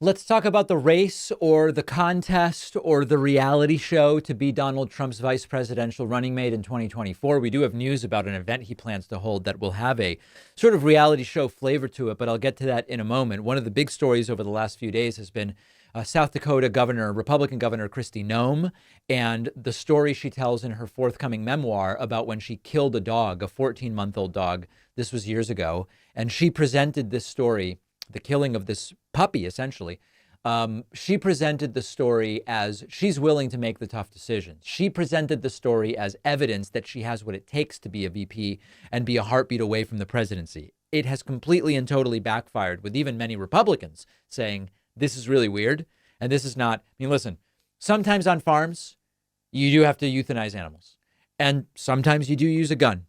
Let's talk about the race or the contest or the reality show to be Donald Trump's vice presidential running mate in 2024. We do have news about an event he plans to hold that will have a sort of reality show flavor to it, but I'll get to that in a moment. One of the big stories over the last few days has been South Dakota Republican Governor Kristi Noem, and the story she tells in her forthcoming memoir about when she killed a dog, a 14-month-old dog. This was years ago. And she presented this story, the killing of this puppy, essentially. She presented the story as she's willing to make the tough decisions. She presented the story as evidence that she has what it takes to be a VP and be a heartbeat away from the presidency. It has completely and totally backfired, with even many Republicans saying, this is really weird. And this is not, I mean, listen, sometimes on farms, you do have to euthanize animals. And sometimes you do use a gun.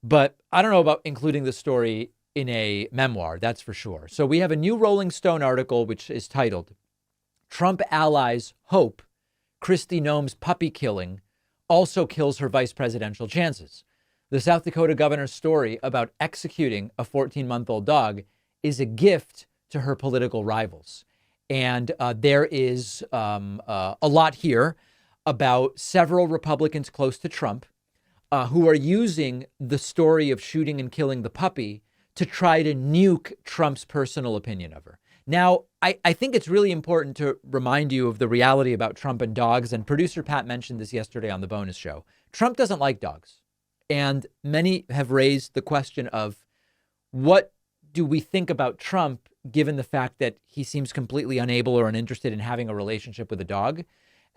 But I don't know about including the story in a memoir, that's for sure. So we have a new Rolling Stone article, which is titled, Trump Allies Hope Kristi Noem's Puppy Killing Also Kills Her Vice Presidential Chances. The South Dakota governor's story about executing a 14-month-old dog is a gift to her political rivals. And there is a lot here about several Republicans close to Trump who are using the story of shooting and killing the puppy to try to nuke Trump's personal opinion of her. Now, I think it's really important to remind you of the reality about Trump and dogs. And producer Pat mentioned this yesterday on the bonus show. Trump doesn't like dogs. And many have raised the question of what do we think about Trump, given the fact that he seems completely unable or uninterested in having a relationship with a dog?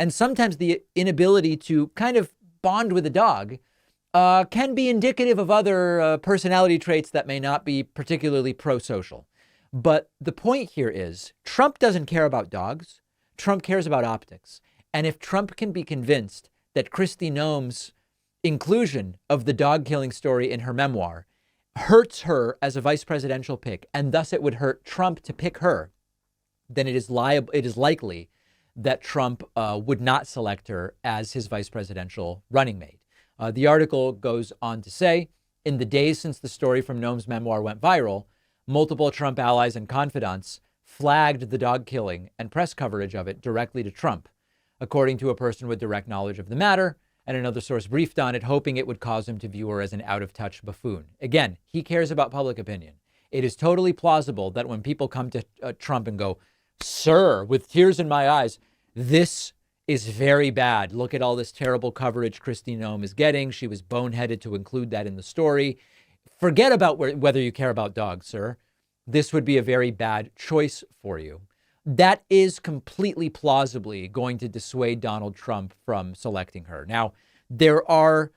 And sometimes the inability to kind of bond with a dog can be indicative of other personality traits that may not be particularly pro-social. But the point here is Trump doesn't care about dogs. Trump cares about optics. And if Trump can be convinced that Kristi Noem's inclusion of the dog killing story in her memoir hurts her as a vice presidential pick, and thus it would hurt Trump to pick her, then it is likely that Trump would not select her as his vice presidential running mate. The article goes on to say, in the days since the story from Noem's memoir went viral, multiple Trump allies and confidants flagged the dog killing and press coverage of it directly to Trump, according to a person with direct knowledge of the matter, and another source briefed on it, hoping it would cause him to view her as an out-of-touch buffoon. Again, he cares about public opinion. It is totally plausible that when people come to Trump and go, sir, with tears in my eyes, this is very bad. Look at all this terrible coverage Kristi Noem is getting. She was boneheaded to include that in the story. Forget about whether you care about dogs, sir. This would be a very bad choice for you. That is completely plausibly going to dissuade Donald Trump from selecting her. Now, there are,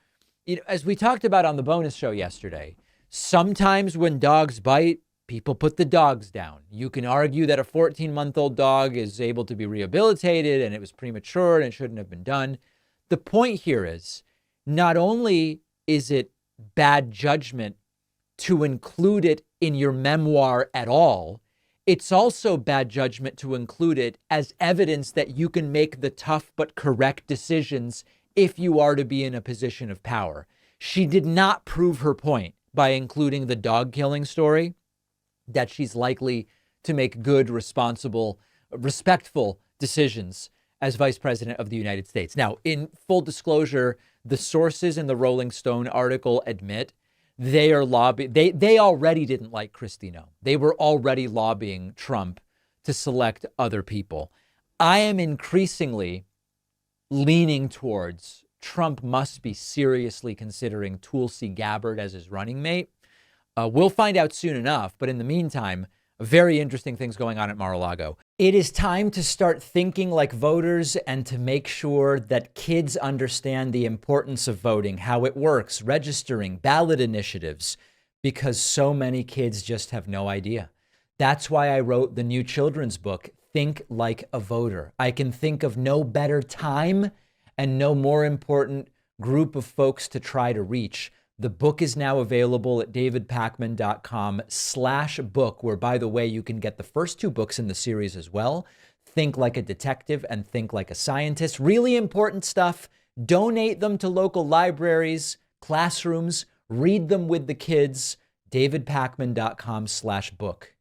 as we talked about on the bonus show yesterday, sometimes when dogs bite, people put the dogs down. You can argue that a 14-month-old dog is able to be rehabilitated and it was premature and it shouldn't have been done. The point here is, not only is it bad judgment to include it in your memoir at all, it's also bad judgment to include it as evidence that you can make the tough but correct decisions if you are to be in a position of power. She did not prove her point by including the dog killing story, that she's likely to make good, responsible, respectful decisions as vice president of the United States. Now, in full disclosure, the sources in the Rolling Stone article admit they are lobbying. They already didn't like Kristi Noem. They were already lobbying Trump to select other people. I am increasingly leaning towards Trump must be seriously considering Tulsi Gabbard as his running mate. We'll find out soon enough. But in the meantime, very interesting things going on at Mar-a-Lago. It is time to start thinking like voters and to make sure that kids understand the importance of voting, how it works, registering, ballot initiatives, because so many kids just have no idea. That's why I wrote the new children's book, Think Like a Voter. I can think of no better time and no more important group of folks to try to reach. The book is now available at davidpakman.com/book, where, by the way, you can get the first two books in the series as well. Think Like a Detective and Think Like a Scientist. Really important stuff. Donate them to local libraries, classrooms, read them with the kids. davidpakman.com/book.